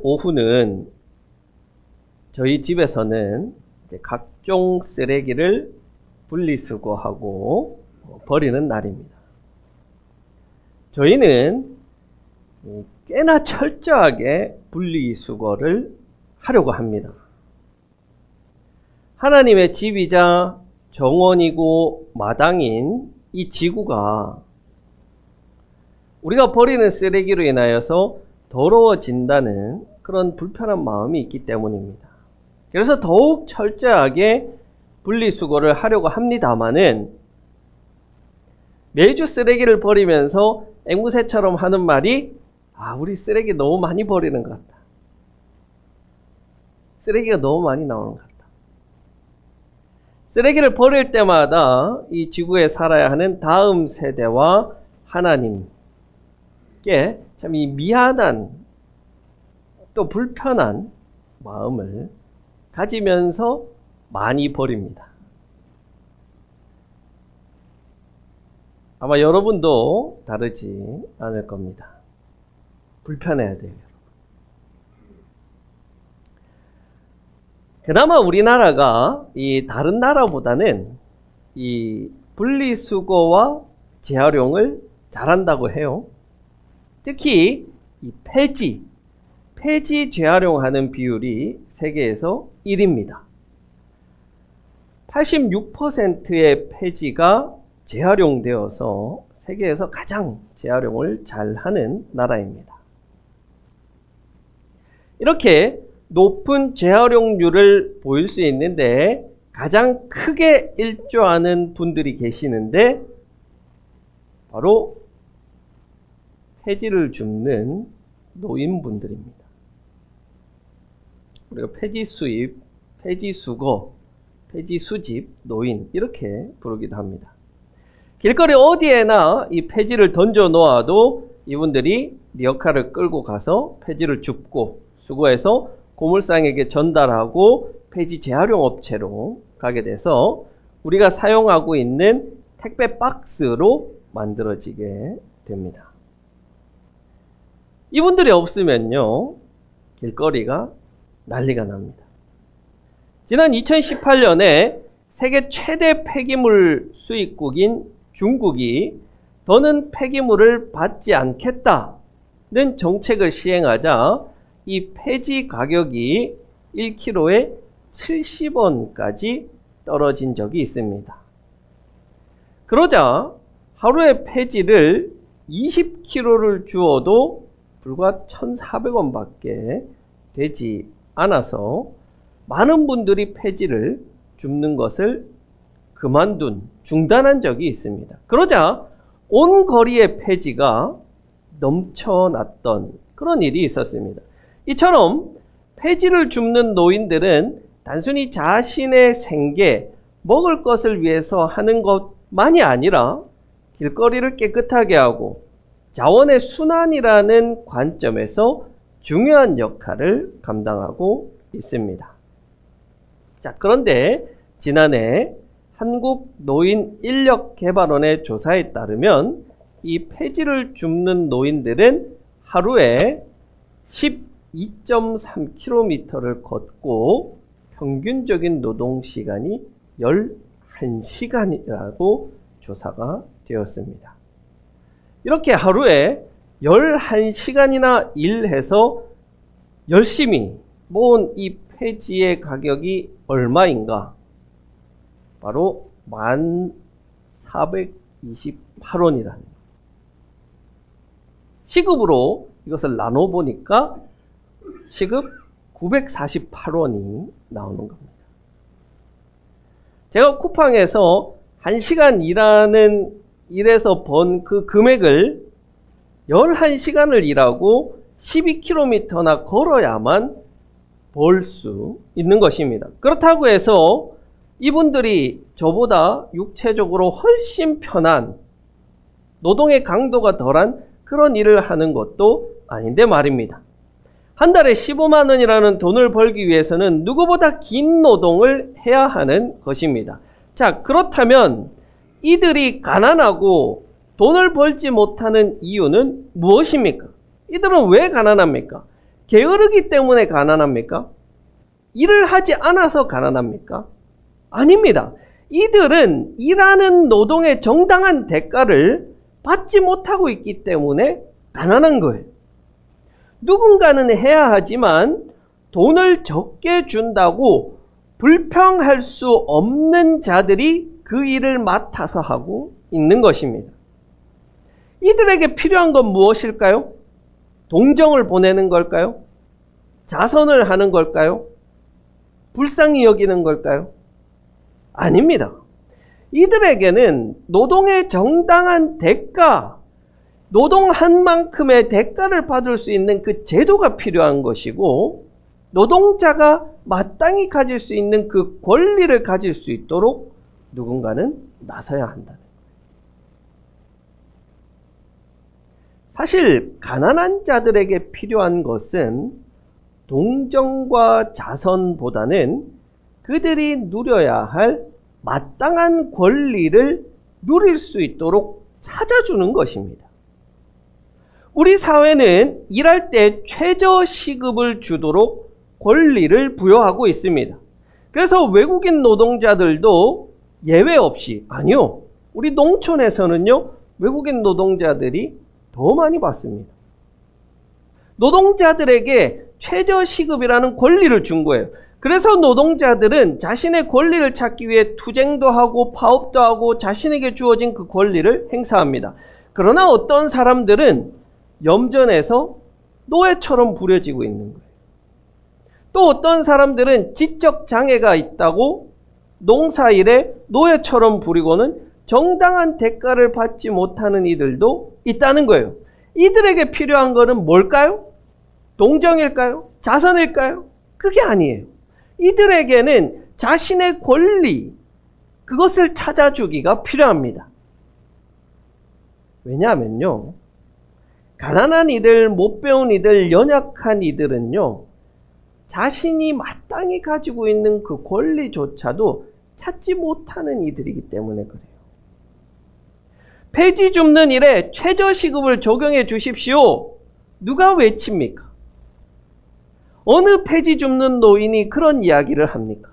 오후는 저희 집에서는 각종 쓰레기를 분리수거하고 버리는 날입니다. 저희는 꽤나 철저하게 분리수거를 하려고 합니다. 하나님의 집이자 정원이고 마당인 이 지구가 우리가 버리는 쓰레기로 인하여서 더러워진다는 그런 불편한 마음이 있기 때문입니다. 그래서 더욱 철저하게 분리수거를 하려고 합니다마는 매주 쓰레기를 버리면서 앵무새처럼 하는 말이 우리 쓰레기 너무 많이 버리는 것 같다. 쓰레기가 너무 많이 나오는 것 같다. 쓰레기를 버릴 때마다 이 지구에 살아야 하는 다음 세대와 하나님께 참 이 미안한 또 불편한 마음을 가지면서 많이 버립니다. 아마 여러분도 다르지 않을 겁니다. 불편해야 돼요. 그나마 우리나라가 이 다른 나라보다는 이 분리수거와 재활용을 잘한다고 해요. 특히 이 폐지 재활용하는 비율이 세계에서 1위입니다. 86%의 폐지가 재활용되어서 세계에서 가장 재활용을 잘하는 나라입니다. 이렇게 높은 재활용률을 보일 수 있는데 가장 크게 일조하는 분들이 계시는데 바로 폐지를 줍는 노인분들입니다. 우리가 폐지 수입, 폐지 수거, 폐지 수집, 노인 이렇게 부르기도 합니다. 길거리 어디에나 이 폐지를 던져 놓아도 이분들이 리어카를 끌고 가서 폐지를 줍고 수거해서 고물상에게 전달하고 폐지 재활용 업체로 가게 돼서 우리가 사용하고 있는 택배 박스로 만들어지게 됩니다. 이분들이 없으면요, 길거리가 난리가 납니다. 지난 2018년에 세계 최대 폐기물 수입국인 중국이 더는 폐기물을 받지 않겠다는 정책을 시행하자 이 폐지 가격이 1kg에 70원까지 떨어진 적이 있습니다. 그러자 하루에 폐지를 20kg를 주어도 불과 1,400원밖에 되지 않아서 많은 분들이 폐지를 줍는 것을 중단한 적이 있습니다. 그러자 온 거리에 폐지가 넘쳐났던 그런 일이 있었습니다. 이처럼 폐지를 줍는 노인들은 단순히 자신의 생계, 먹을 것을 위해서 하는 것만이 아니라 길거리를 깨끗하게 하고 자원의 순환이라는 관점에서 중요한 역할을 감당하고 있습니다. 자, 그런데 지난해 한국노인인력개발원의 조사에 따르면 이 폐지를 줍는 노인들은 하루에 12.3km를 걷고 평균적인 노동시간이 11시간이라고 조사가 되었습니다. 이렇게 하루에 11시간이나 일해서 열심히 모은 이 폐지의 가격이 얼마인가? 바로 1,428원이라는 시급으로 이것을 나눠보니까 시급 948원이 나오는 겁니다. 제가 쿠팡에서 1시간 일해서 번 그 금액을 11시간을 일하고 12km나 걸어야만 벌 수 있는 것입니다. 그렇다고 해서 이분들이 저보다 육체적으로 훨씬 편한 노동의 강도가 덜한 그런 일을 하는 것도 아닌데 말입니다. 한 달에 15만 원이라는 돈을 벌기 위해서는 누구보다 긴 노동을 해야 하는 것입니다. 자, 그렇다면 이들이 가난하고 돈을 벌지 못하는 이유는 무엇입니까? 이들은 왜 가난합니까? 게으르기 때문에 가난합니까? 일을 하지 않아서 가난합니까? 아닙니다. 이들은 일하는 노동의 정당한 대가를 받지 못하고 있기 때문에 가난한 거예요. 누군가는 해야 하지만 돈을 적게 준다고 불평할 수 없는 자들이 그 일을 맡아서 하고 있는 것입니다. 이들에게 필요한 건 무엇일까요? 동정을 보내는 걸까요? 자선을 하는 걸까요? 불쌍히 여기는 걸까요? 아닙니다. 이들에게는 노동의 정당한 대가, 노동한 만큼의 대가를 받을 수 있는 그 제도가 필요한 것이고, 노동자가 마땅히 가질 수 있는 그 권리를 가질 수 있도록 누군가는 나서야 한다는 거예요. 사실 가난한 자들에게 필요한 것은 동정과 자선보다는 그들이 누려야 할 마땅한 권리를 누릴 수 있도록 찾아주는 것입니다. 우리 사회는 일할 때 최저시급을 주도록 권리를 부여하고 있습니다. 그래서 외국인 노동자들도 예외 없이, 아니요, 우리 농촌에서는요, 외국인 노동자들이 더 많이 받습니다. 노동자들에게 최저시급이라는 권리를 준 거예요. 그래서 노동자들은 자신의 권리를 찾기 위해 투쟁도 하고 파업도 하고 자신에게 주어진 그 권리를 행사합니다. 그러나 어떤 사람들은 염전에서 노예처럼 부려지고 있는 거예요. 또 어떤 사람들은 지적 장애가 있다고 농사일에 노예처럼 부리고는 정당한 대가를 받지 못하는 이들도 있다는 거예요. 이들에게 필요한 것은 뭘까요? 동정일까요? 자선일까요? 그게 아니에요. 이들에게는 자신의 권리, 그것을 찾아주기가 필요합니다. 왜냐하면요, 가난한 이들, 못 배운 이들, 연약한 이들은요, 자신이 마땅히 가지고 있는 그 권리조차도 찾지 못하는 이들이기 때문에 그래요. 폐지 줍는 일에 최저시급을 적용해 주십시오. 누가 외칩니까? 어느 폐지 줍는 노인이 그런 이야기를 합니까?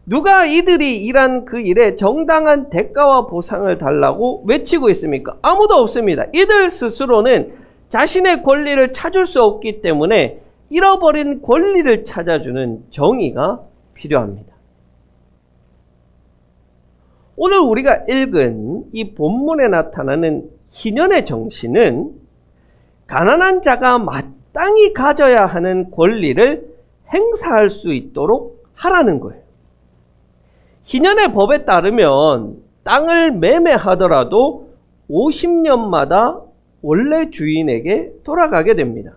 누가 이들이 일한 그 일에 정당한 대가와 보상을 달라고 외치고 있습니까? 아무도 없습니다. 이들 스스로는 자신의 권리를 찾을 수 없기 때문에 잃어버린 권리를 찾아주는 정의가 필요합니다. 오늘 우리가 읽은 이 본문에 나타나는 희년의 정신은 가난한 자가 마땅히 가져야 하는 권리를 행사할 수 있도록 하라는 거예요. 희년의 법에 따르면 땅을 매매하더라도 50년마다 원래 주인에게 돌아가게 됩니다.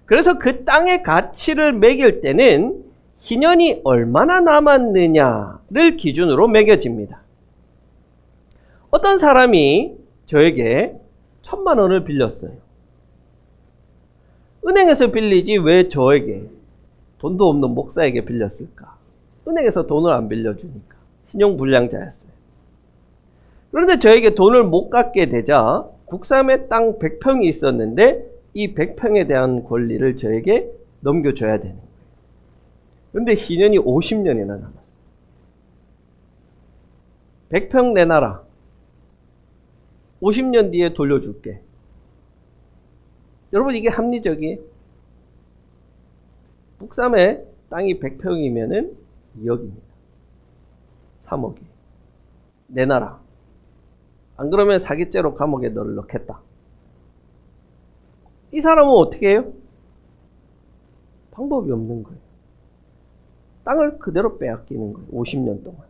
그래서 그 땅의 가치를 매길 때는 희년이 얼마나 남았느냐를 기준으로 매겨집니다. 어떤 사람이 저에게 1,000만 원을 빌렸어요. 은행에서 빌리지 왜 저에게, 돈도 없는 목사에게 빌렸을까? 은행에서 돈을 안 빌려주니까. 신용불량자였어요. 그런데 저에게 돈을 못 갚게 되자 국삼에 땅 100평이 있었는데 이 100평에 대한 권리를 저에게 넘겨줘야 되는 거예요. 그런데 희년이 50년이나 남았어요. 100평 내놔라. 50년 뒤에 돌려줄게. 여러분, 이게 합리적이에요? 북삼에 땅이 100평이면은 2억입니다. 3억이. 내놔라. 안 그러면 사기죄로 감옥에 너를 넣겠다. 이 사람은 어떻게 해요? 방법이 없는 거예요. 땅을 그대로 빼앗기는 거예요. 50년 동안.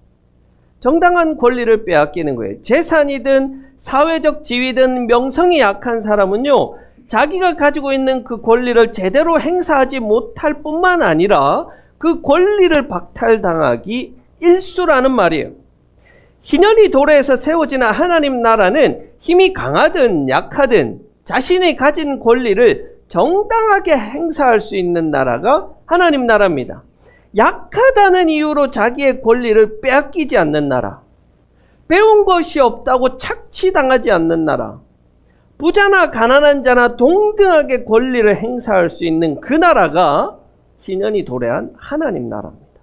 정당한 권리를 빼앗기는 거예요. 재산이든 사회적 지위든 명성이 약한 사람은요, 자기가 가지고 있는 그 권리를 제대로 행사하지 못할 뿐만 아니라 그 권리를 박탈당하기 일쑤라는 말이에요. 희년이 도래에서 세워지는 하나님 나라는 힘이 강하든 약하든 자신이 가진 권리를 정당하게 행사할 수 있는 나라가 하나님 나라입니다. 약하다는 이유로 자기의 권리를 빼앗기지 않는 나라, 배운 것이 없다고 착취당하지 않는 나라, 부자나 가난한 자나 동등하게 권리를 행사할 수 있는 그 나라가 희년이 도래한 하나님 나라입니다.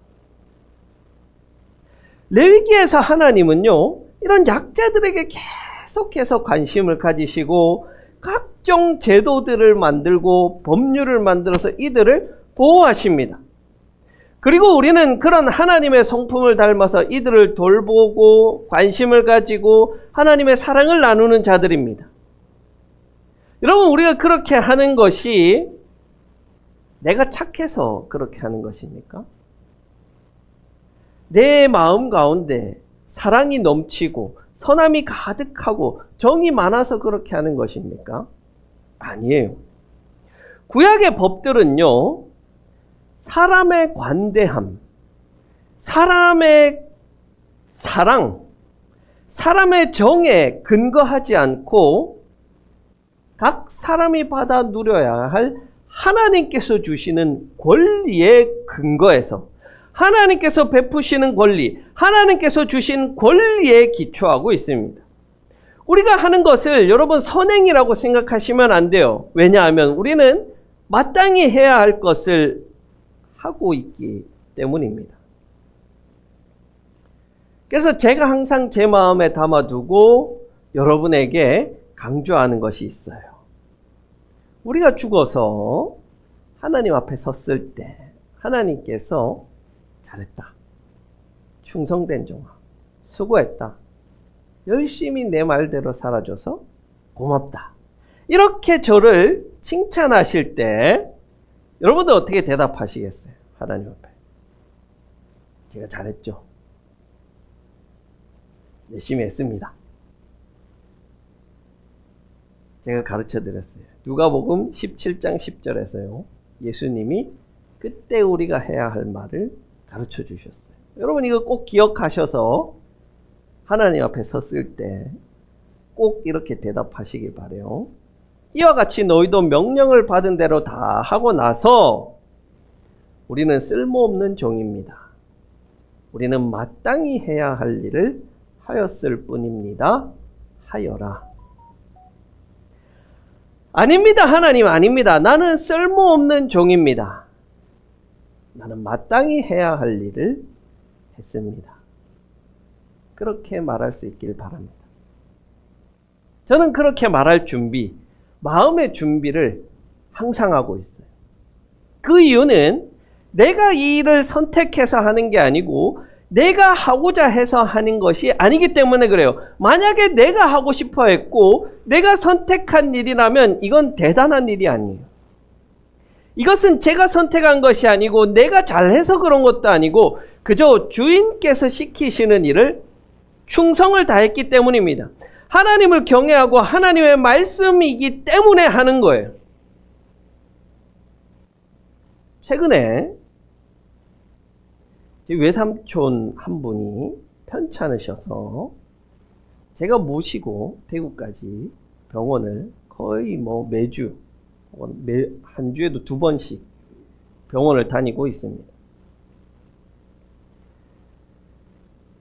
레위기에서 하나님은요, 이런 약자들에게 계속해서 관심을 가지시고 각종 제도들을 만들고 법률을 만들어서 이들을 보호하십니다. 그리고 우리는 그런 하나님의 성품을 닮아서 이들을 돌보고 관심을 가지고 하나님의 사랑을 나누는 자들입니다. 여러분, 우리가 그렇게 하는 것이 내가 착해서 그렇게 하는 것입니까? 내 마음 가운데 사랑이 넘치고 선함이 가득하고 정이 많아서 그렇게 하는 것입니까? 아니에요. 구약의 법들은요, 사람의 관대함, 사람의 사랑, 사람의 정에 근거하지 않고 각 사람이 받아 누려야 할 하나님께서 주시는 권리에 근거해서 하나님께서 베푸시는 권리, 하나님께서 주신 권리에 기초하고 있습니다. 우리가 하는 것을 여러분 선행이라고 생각하시면 안 돼요. 왜냐하면 우리는 마땅히 해야 할 것을 하고 있기 때문입니다. 그래서 제가 항상 제 마음에 담아두고 여러분에게 강조하는 것이 있어요. 우리가 죽어서 하나님 앞에 섰을 때 하나님께서 잘했다, 충성된 종아, 수고했다, 열심히 내 말대로 살아줘서 고맙다, 이렇게 저를 칭찬하실 때 여러분들 어떻게 대답하시겠어요? 하나님 앞에 제가 잘했죠, 열심히 했습니다, 제가 가르쳐드렸어요. 누가복음 17장 10절에서요, 예수님이 그때 우리가 해야 할 말을 가르쳐 주셨어요. 여러분, 이거 꼭 기억하셔서 하나님 앞에 섰을 때 꼭 이렇게 대답하시길 바라요. 이와 같이 너희도 명령을 받은 대로 다 하고 나서 우리는 쓸모없는 종입니다. 우리는 마땅히 해야 할 일을 하였을 뿐입니다. 하여라. 아닙니다. 하나님, 아닙니다. 나는 쓸모없는 종입니다. 나는 마땅히 해야 할 일을 했습니다. 그렇게 말할 수 있길 바랍니다. 저는 그렇게 말할 준비, 마음의 준비를 항상 하고 있어요. 그 이유는 내가 이 일을 선택해서 하는 게 아니고 내가 하고자 해서 하는 것이 아니기 때문에 그래요. 만약에 내가 하고 싶어 했고 내가 선택한 일이라면 이건 대단한 일이 아니에요. 이것은 제가 선택한 것이 아니고 내가 잘해서 그런 것도 아니고 그저 주인께서 시키시는 일을 충성을 다했기 때문입니다. 하나님을 경외하고 하나님의 말씀이기 때문에 하는 거예요. 최근에 제 외삼촌 한 분이 편찮으셔서 제가 모시고 대구까지 병원을 거의 매주, 한 주에도 2번씩 병원을 다니고 있습니다.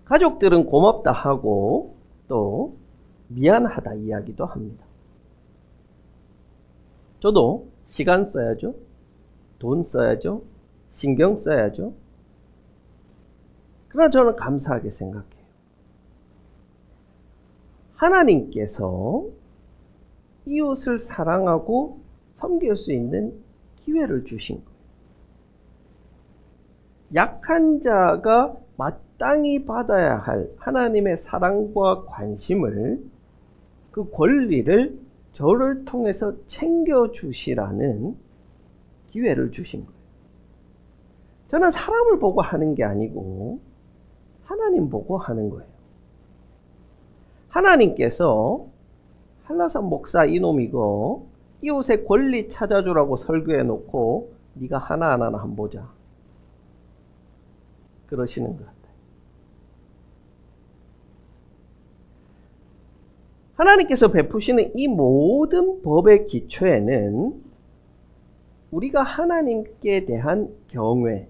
가족들은 고맙다 하고 또 미안하다 이야기도 합니다. 저도 시간 써야죠, 돈 써야죠, 신경 써야죠. 그러나 저는 감사하게 생각해요. 하나님께서 이웃을 사랑하고 섬길 수 있는 기회를 주신 거예요. 약한 자가 마땅히 받아야 할 하나님의 사랑과 관심을, 그 권리를 저를 통해서 챙겨주시라는 기회를 주신 거예요. 저는 사람을 보고 하는 게 아니고 하나님 보고 하는 거예요. 하나님께서 한라산 목사 이놈이고 이웃의 권리 찾아주라고 설교해 놓고 네가 하나하나 한번 보자, 그러시는 것 같아요. 하나님께서 베푸시는 이 모든 법의 기초에는 우리가 하나님께 대한 경외,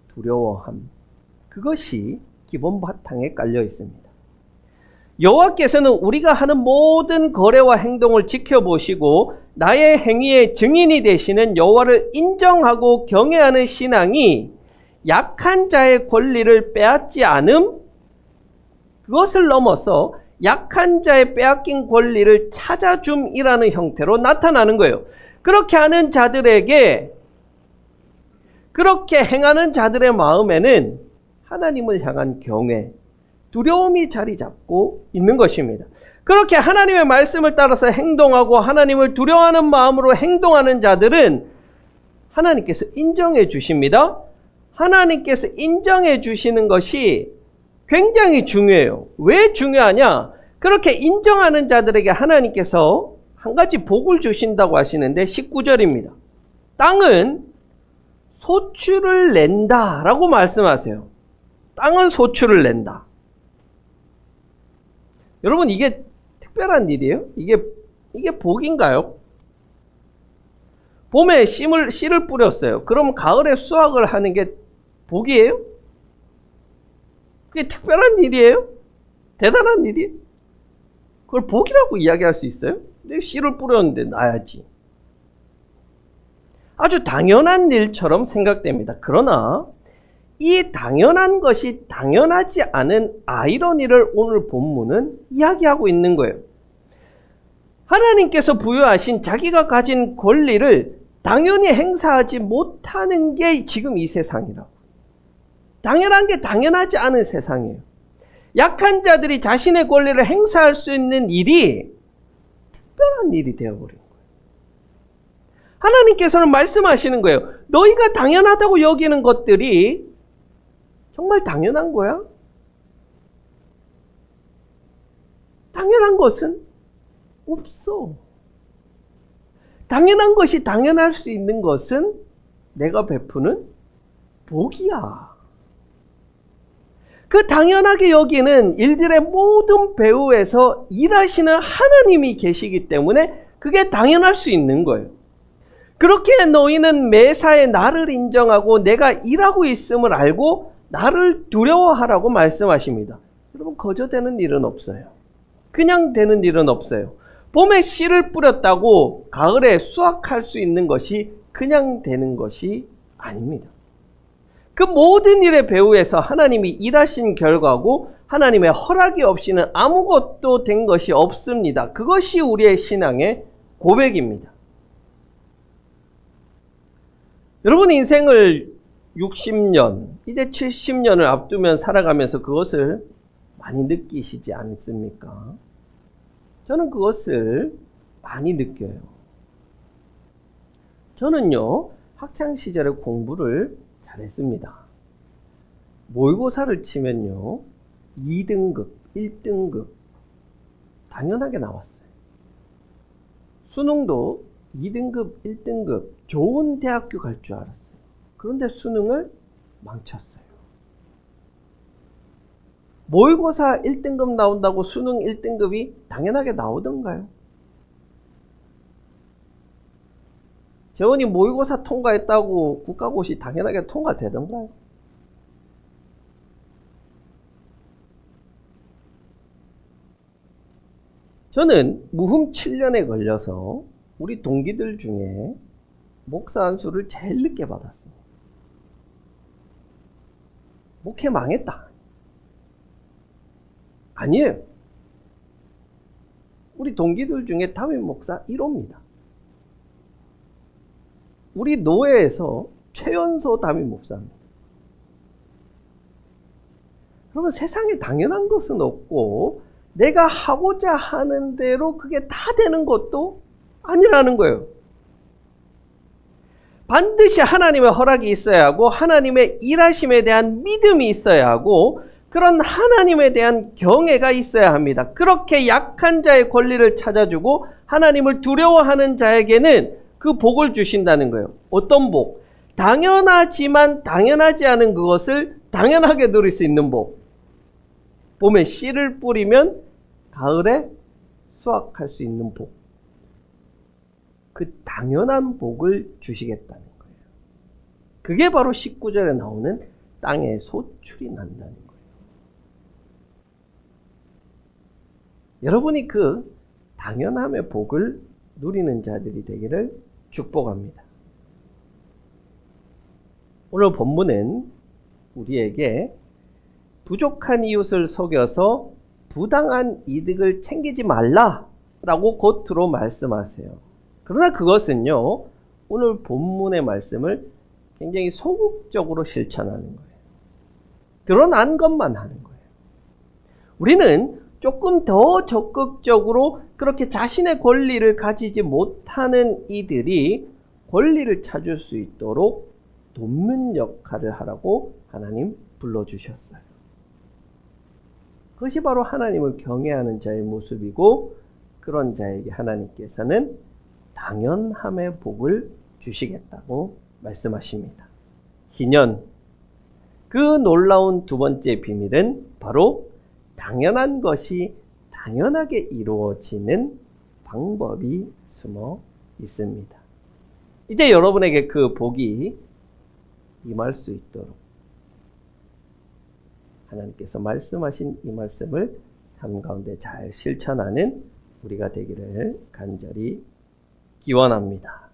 두려워함, 그것이 기본 바탕에 깔려 있습니다. 여호와께서는 우리가 하는 모든 거래와 행동을 지켜보시고 나의 행위의 증인이 되시는 여호와를 인정하고 경외하는 신앙이 약한 자의 권리를 빼앗지 않음, 그것을 넘어서 약한 자의 빼앗긴 권리를 찾아줌이라는 형태로 나타나는 거예요. 그렇게 하는 자들에게, 그렇게 행하는 자들의 마음에는 하나님을 향한 경외, 두려움이 자리 잡고 있는 것입니다. 그렇게 하나님의 말씀을 따라서 행동하고 하나님을 두려워하는 마음으로 행동하는 자들은 하나님께서 인정해 주십니다. 하나님께서 인정해 주시는 것이 굉장히 중요해요. 왜 중요하냐? 그렇게 인정하는 자들에게 하나님께서 한 가지 복을 주신다고 하시는데 19절입니다. 땅은 소출을 낸다 라고 말씀하세요. 땅은 소출을 낸다. 여러분, 이게 특별한 일이에요? 이게 복인가요? 봄에 씨를 뿌렸어요. 그럼 가을에 수확을 하는 게 복이에요? 그게 특별한 일이에요? 대단한 일이에요? 그걸 복이라고 이야기할 수 있어요? 내가 씨를 뿌렸는데 나야지. 아주 당연한 일처럼 생각됩니다. 그러나 이 당연한 것이 당연하지 않은 아이러니를 오늘 본문은 이야기하고 있는 거예요. 하나님께서 부여하신 자기가 가진 권리를 당연히 행사하지 못하는 게 지금 이 세상이라고. 당연한 게 당연하지 않은 세상이에요. 약한 자들이 자신의 권리를 행사할 수 있는 일이 특별한 일이 되어버린 거예요. 하나님께서는 말씀하시는 거예요. 너희가 당연하다고 여기는 것들이 정말 당연한 거야? 당연한 것은 없어. 당연한 것이 당연할 수 있는 것은 내가 베푸는 복이야. 그 당연하게 여기는 일들의 모든 배후에서 일하시는 하나님이 계시기 때문에 그게 당연할 수 있는 거예요. 그렇게 너희는 매사에 나를 인정하고 내가 일하고 있음을 알고 나를 두려워하라고 말씀하십니다. 여러분, 거저되는 일은 없어요. 그냥 되는 일은 없어요. 봄에 씨를 뿌렸다고 가을에 수확할 수 있는 것이 그냥 되는 것이 아닙니다. 그 모든 일의 배후에서 하나님이 일하신 결과고 하나님의 허락이 없이는 아무것도 된 것이 없습니다. 그것이 우리의 신앙의 고백입니다. 여러분, 인생을 60년, 이제 70년을 앞두면 살아가면서 그것을 많이 느끼시지 않습니까? 저는 그것을 많이 느껴요. 저는요, 학창시절에 공부를 잘했습니다. 모의고사를 치면요, 2등급, 1등급 당연하게 나왔어요. 수능도 2등급, 1등급 좋은 대학교 갈 줄 알았어요. 그런데 수능을 망쳤어요. 모의고사 1등급 나온다고 수능 1등급이 당연하게 나오던가요? 재원이 모의고사 통과했다고 국가고시 당연하게 통과되던가요? 저는 무흠 7년에 걸려서 우리 동기들 중에 목사 안수를 제일 늦게 받았어요. 목회 망했다. 아니에요. 우리 동기들 중에 담임 목사 1호입니다. 우리 노회에서 최연소 담임 목사입니다. 그러면 세상에 당연한 것은 없고 내가 하고자 하는 대로 그게 다 되는 것도 아니라는 거예요. 반드시 하나님의 허락이 있어야 하고 하나님의 일하심에 대한 믿음이 있어야 하고 그런 하나님에 대한 경외가 있어야 합니다. 그렇게 약한 자의 권리를 찾아주고 하나님을 두려워하는 자에게는 그 복을 주신다는 거예요. 어떤 복? 당연하지만 당연하지 않은 그것을 당연하게 누릴 수 있는 복. 봄에 씨를 뿌리면 가을에 수확할 수 있는 복. 그 당연한 복을 주시겠다는 거예요. 그게 바로 19절에 나오는 땅에 소출이 난다는 거예요. 여러분이 그 당연함의 복을 누리는 자들이 되기를 축복합니다. 오늘 본문은 우리에게 부족한 이웃을 속여서 부당한 이득을 챙기지 말라라고 겉으로 말씀하세요. 그러나 그것은요, 오늘 본문의 말씀을 굉장히 소극적으로 실천하는 거예요. 드러난 것만 하는 거예요. 우리는 조금 더 적극적으로 그렇게 자신의 권리를 가지지 못하는 이들이 권리를 찾을 수 있도록 돕는 역할을 하라고 하나님 불러주셨어요. 그것이 바로 하나님을 경외하는 자의 모습이고, 그런 자에게 하나님께서는 당연함의 복을 주시겠다고 말씀하십니다. 기년, 그 놀라운 두 번째 비밀은 바로 당연한 것이 당연하게 이루어지는 방법이 숨어 있습니다. 이제 여러분에게 그 복이 임할 수 있도록 하나님께서 말씀하신 이 말씀을 삶 가운데 잘 실천하는 우리가 되기를 간절히 기원합니다.